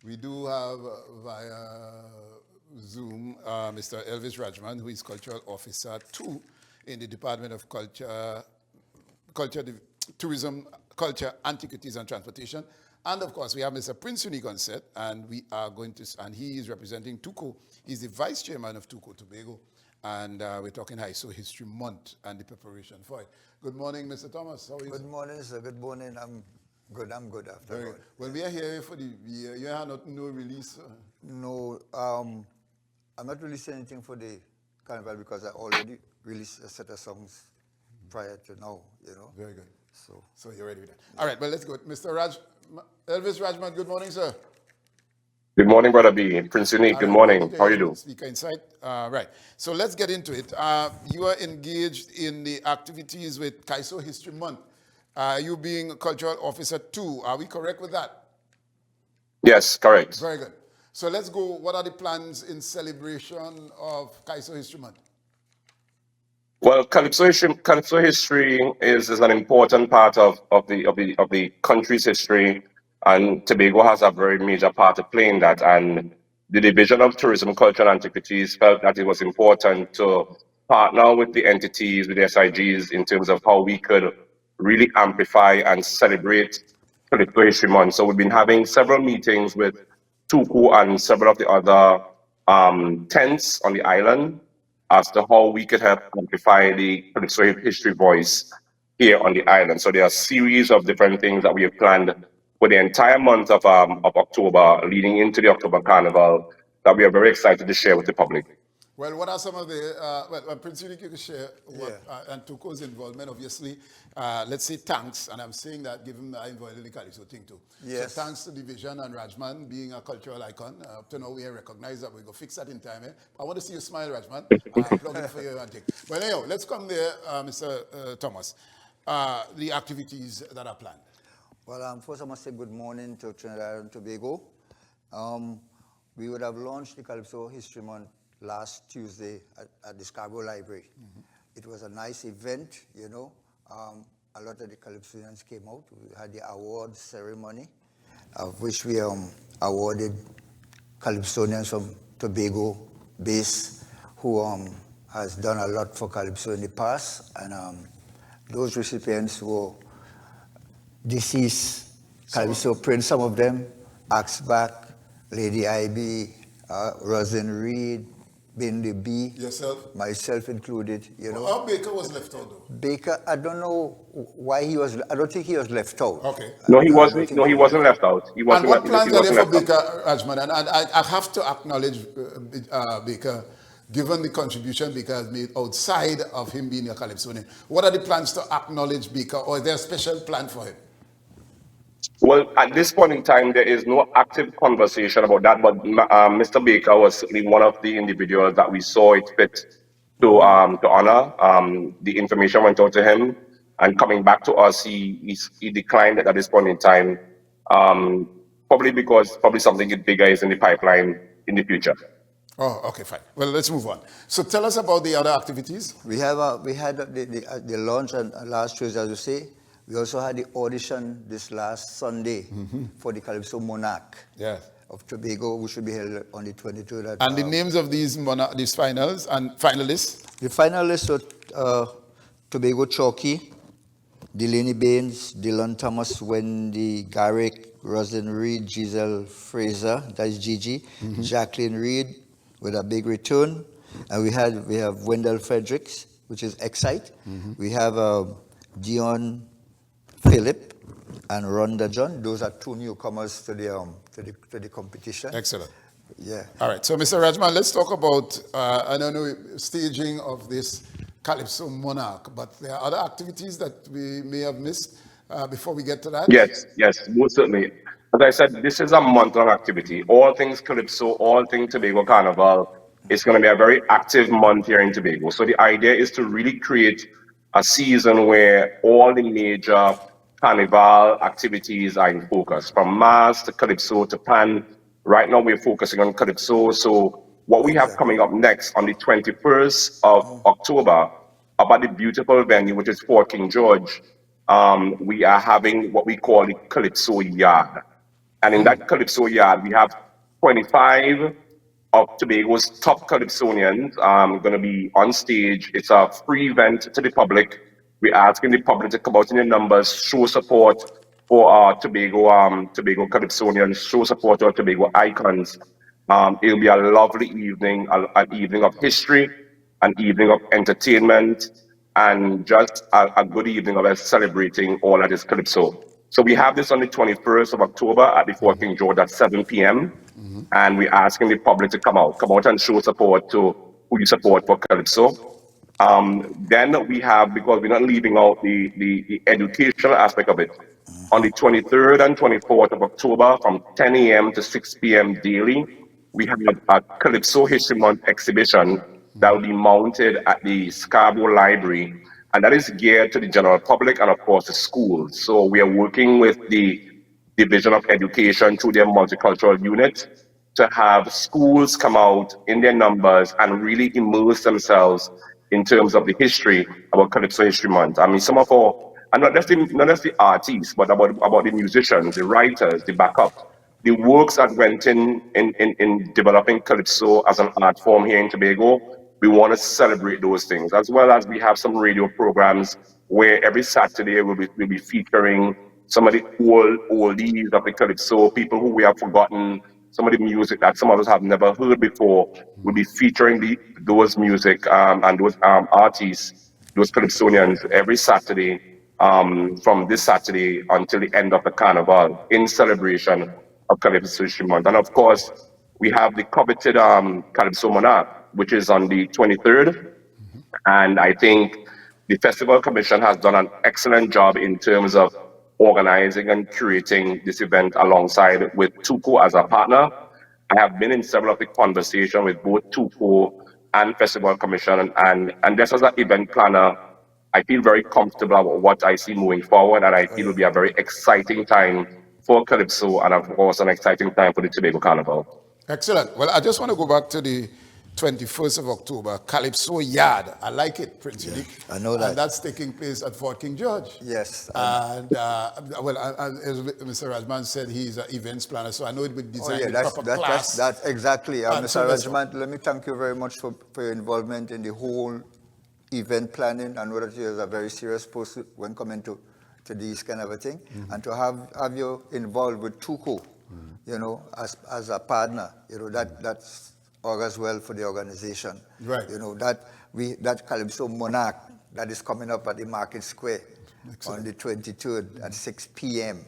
We do have via Zoom Mr. Elvis Radgman, who is Cultural Officer 2 in the Department of Tourism, Culture, Antiquities and Transportation. And of course, we have Mr. Prince Unique on set, and we are going to, and he is representing TUCO. He's the Vice Chairman of TUCO Tobago, and we're talking Calypso History Month and the preparation for it. Good morning, Mr. Thomas. How are you? Good morning, sir. Good morning. I'm good after Very God. good. Well, we are here for the year. You have no release. No, I'm not releasing anything for the carnival because I already released a set of songs prior to now, you know. Very good. So you're ready with that. All right, well, let's go. Mr. Elvis Radgman, good morning, sir. Good morning, Brother B. Prince Unique, All good right, morning. How are you doing? Speaker Insight. Right. So let's get into it. You are engaged in the activities with Calypso History Month. You being a cultural officer 2, are we correct with that? Yes, correct. Very good. So let's go. What are the plans in celebration of Calypso History Month? Well, Calypso history is an important part of the country's history, and Tobago has a very major part to play in that. And the Division of Tourism, Culture and Antiquities felt that it was important to partner with the entities, with the SIGs, in terms of how we could really amplify and celebrate Calypso History Month. So we've been having several meetings with TUCO and several of the other tents on the island as to how we could help amplify the Calypso history voice here on the island. So there are a series of different things that we have planned for the entire month of October, leading into the October Carnival, that we are very excited to share with the public. Well, what are some of the, Prince Unique, you can share what, and TUCO's involvement, obviously, let's say thanks, and I'm saying that given I involved in the Calypso thing too. Yes. So thanks to Division and Radgman being a cultural icon. Up to now we recognize that. We go fix that in time. I want to see you smile, Radgman. Plug in for you and take. Well, anyhow, let's come there, Mr. Thomas. The activities that are planned. Well, first I must say good morning to Trinidad and Tobago. We would have launched the Calypso History Month last Tuesday at the Scarborough Library. It was a nice event, you know. A lot of the calypsonians came out. We had the award ceremony, of which we awarded calypsonians from Tobago base who has done a lot for Calypso in the past. And those recipients were deceased Calypso Prince, some of them, Axback, Lady Ivy, Rosin Reed, Bindi B, Yourself? myself included, you know. How Baker was left out though? Baker, I don't know why he was, I don't think he was left out. Okay. No, he wasn't. No, he wasn't left out. He wasn't. And what plans he are there wasn't for left out. Baker, Radgman? And I have to acknowledge Baker, given the contribution Baker has made outside of him being a Calypsonian. What are the plans to acknowledge Baker, or is there a special plan for him? Well, at this point in time, there is no active conversation about that, but Mr. Baker was certainly one of the individuals that we saw it fit to honor. The information went out to him, and coming back to us, he declined it at this point in time, probably something bigger is in the pipeline in the future. Oh, okay, fine. Well, let's move on. So tell us about the other activities. We had the launch on last Tuesday, as you say. We also had the audition this last Sunday for the Calypso Monarch of Tobago, which should be held on the 23rd. And the names of these finals and finalists? The finalists were Tobago Chalky, Delaney Baines, Dylan Thomas, Wendy Garrick, Rosin Reed, Giselle Fraser, that's Gigi, Jacqueline Reed with a big return, and we have Wendell Fredericks, which is Excite. We have Dion Philip and Rhonda John. Those are two newcomers to the competition. Excellent. Yeah. All right. So, Mr. Radgman, let's talk about I don't know staging of this Calypso Monarch, but there are other activities that we may have missed before we get to that. Yes, most certainly. As I said, this is a month-long activity. All things Calypso, all things Tobago Carnival. It's going to be a very active month here in Tobago. So the idea is to really create a season where all the major carnival activities are in focus, from Mass to Calypso to Pan. Right now we're focusing on Calypso. So what we have coming up next on the 21st of October, up at the beautiful venue, which is Fort King George, we are having what we call the Calypso Yard. And in that Calypso yard, we have 25 of Tobago's top calypsonians going to be on stage. It's a free event to the public. We're asking the public to come out in their numbers, show support for our Tobago calypsonians, show support to our Tobago icons. It'll be a lovely evening, an evening of history, an evening of entertainment, and just a good evening of us celebrating all that is Calypso. So we have this on the 21st of October at the Fort King George at 7 p.m. And we're asking the public to come out and show support to who you support for Calypso. Then we have, because we're not leaving out the educational aspect of it, on the 23rd and 24th of October from 10 a.m. to 6 p.m. daily, we have a Calypso History Month exhibition that will be mounted at the Scarborough Library, and that is geared to the general public and, of course, the schools. So we are working with the Division of Education through their multicultural unit to have schools come out in their numbers and really immerse themselves in terms of the history about Calypso History Month. I mean, some of our, and not just the artists, but about the musicians, the writers, the backup, the works that went in developing Calypso as an art form here in Tobago. We want to celebrate those things, as well as we have some radio programs where every Saturday we'll be featuring some of the oldies of the Calypso, people who we have forgotten, some of the music that some of us have never heard before. We'll be featuring those music and those artists, those Calypsonians, every Saturday from this Saturday until the end of the Carnival in celebration of Calypso History Month. And of course, we have the coveted Calypso Monarch, which is on the 23rd. And I think the Festival Commission has done an excellent job in terms of organizing and curating this event alongside with TUCO as a partner. I have been in several of the conversations with both TUCO and Festival Commission, and just as an event planner, I feel very comfortable about what I see moving forward, and I feel it will be a very exciting time for Calypso and, of course, an exciting time for the Tobago Carnival. Excellent. Well, I just want to go back to the 21st of October, Calypso Yard. I like it, Prince Unique. I know that. And that's taking place at Fort King George. Yes. And, as Mr. Radgman said, he's an events planner, so I know it would design the proper class. That's exactly. And Mr. Radgman, let me thank you very much for your involvement in the whole event planning. I know that you're a very serious person when coming to these kind of a thing. And to have you involved with TUCO, you know, as a partner, you know, that's augurs well for the organization. Right. You know, that Calypso Monarch that is coming up at the Market Square on the 23rd at 6 p.m.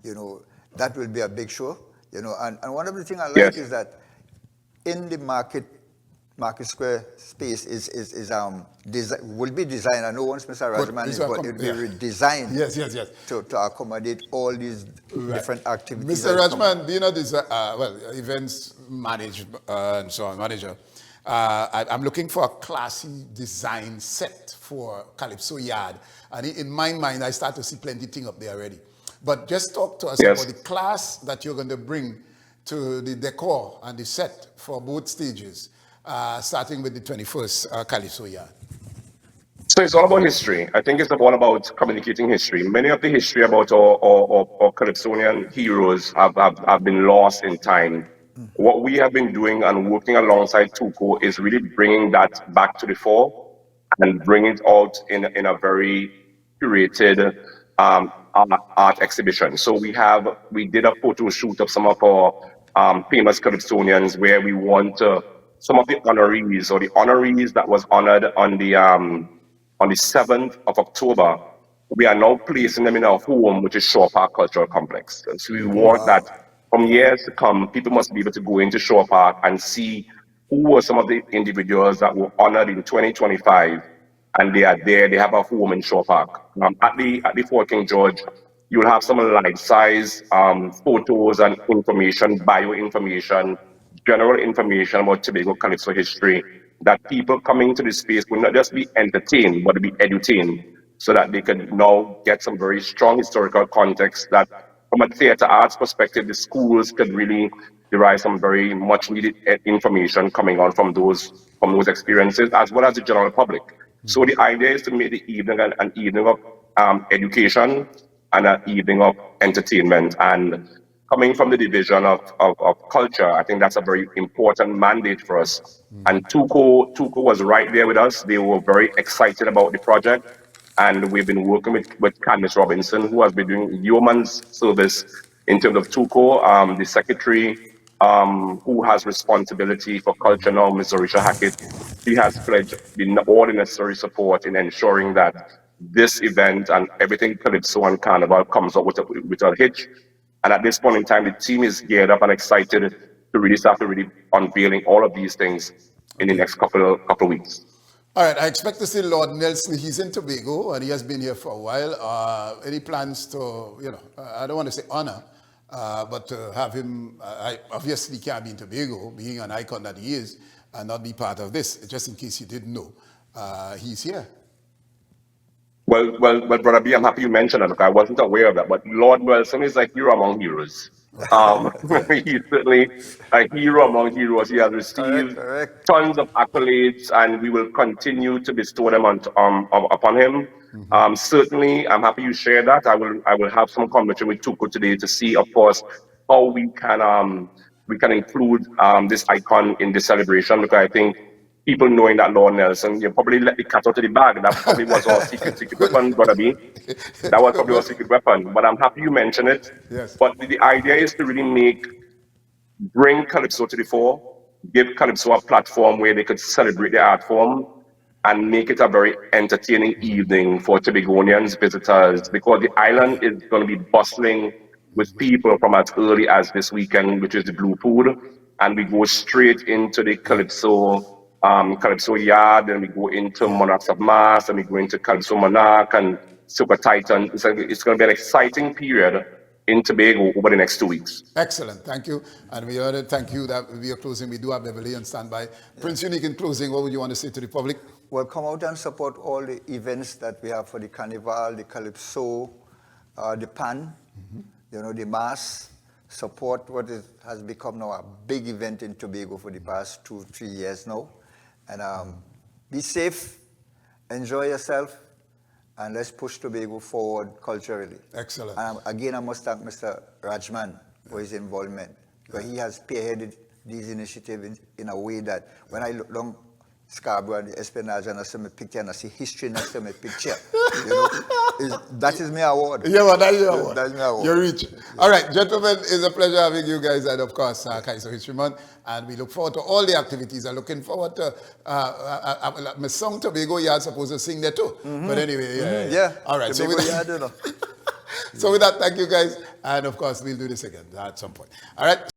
You know, that will be a big show. You know, and one of the things I like is that in the Market Square space will be designed. I know once Mr. Radgman is, but it will be redesigned. Yes. To accommodate all these different activities. Mr. Radgman, being a events manager and so on, I'm looking for a classy design set for Calypso Yard. And in my mind, I start to see plenty of things up there already. But just talk to us about the class that you're going to bring to the decor and the set for both stages, starting with the 21st Calypso Yard. So it's all about history. I think it's all about communicating history. Many of the history about our Calypsonian heroes have been lost in time. What we have been doing and working alongside TUCO is really bringing that back to the fore and bringing it out in a very curated art exhibition. So we did a photo shoot of some of our famous Calypsonians where we want some of the honorees that was honored on the 7th of October. We are now placing them in our home, which is Shore Park Cultural Complex. So we want that from years to come, people must be able to go into Shore Park and see who were some of the individuals that were honored in 2025, and they are there. They have a home in Shore Park. At the Fort King George, you'll have some life-size photos and information, bio information, general information about Tobago Calypso history, that people coming to this space will not just be entertained, but be edutained, so that they can now get some very strong historical context that, from a theater arts perspective, the schools could really derive some very much needed information coming on from those experiences, as well as the general public. So the idea is to make the evening an evening of education and an evening of entertainment. And coming from the division of culture, I think that's a very important mandate for us. And TUCO was right there with us. They were very excited about the project. And we've been working with Candice Robinson, who has been doing yeoman's service in terms of TUCO, the secretary who has responsibility for culture now, Ms. Orisha Hackett. He has pledged all the necessary support in ensuring that this event and everything Calypso and Carnival comes up with a hitch. And at this point in time, the team is geared up and excited to really start to really unveiling all of these things in the next couple of weeks. All right, I expect to see Lord Nelson. He's in Tobago and he has been here for a while. Any plans to, I don't want to say honor, but to have him, I obviously can't be in Tobago, being an icon that he is, and not be part of this. Just in case you didn't know, he's here. Well, Brother B, I'm happy you mentioned that. Look, I wasn't aware of that, but Lord Nelson is a hero among heroes. He's certainly a hero among heroes. He has received tons of accolades, and we will continue to bestow them upon him. Certainly, I'm happy you share that. I will have some conversation with TUCO today to see, of course, how we can include this icon in the celebration, because I think people knowing that Lord Nelson, you probably let the cat out of the bag. That probably was our secret weapon, Brother B. That was probably our secret weapon. But I'm happy you mentioned it. Yes. But the idea is to really bring Calypso to the fore, give Calypso a platform where they could celebrate the art form and make it a very entertaining evening for Tobagonians, visitors, because the island is going to be bustling with people from as early as this weekend, which is the Blue Food. And we go straight into the Calypso Yard, and we go into Monarchs of Mars, and we go into Calypso Monarch and Super Titan. It's going to be an exciting period in Tobago over the next 2 weeks. Excellent, thank you. And we already thank you that we are closing. We do have Beverly on standby. Prince Unique, in closing, what would you want to say to the public? Well, come out and support all the events that we have for the Carnival, the Calypso, the Pan, the Mass. Support what has become now a big event in Tobago for the past 2-3 years now. And be safe, enjoy yourself, and let's push Tobago forward culturally. Excellent. And again, I must thank Mr. Radgman for his involvement, because he has spearheaded these initiatives in a way that when I look down Scarborough and the Esplanade and I see my picture and I see history next to my picture, that is my award. Yeah, well, that's your award. That's my award. You're rich. All right, gentlemen, it's a pleasure having you guys, and of course, Calypso History Month. And we look forward to all the activities. I'm looking forward to my song Tobago Yard supposed to sing there too. But anyway, yeah. All right. Tobago Yard, So with that, thank you guys. And of course, we'll do this again at some point. All right.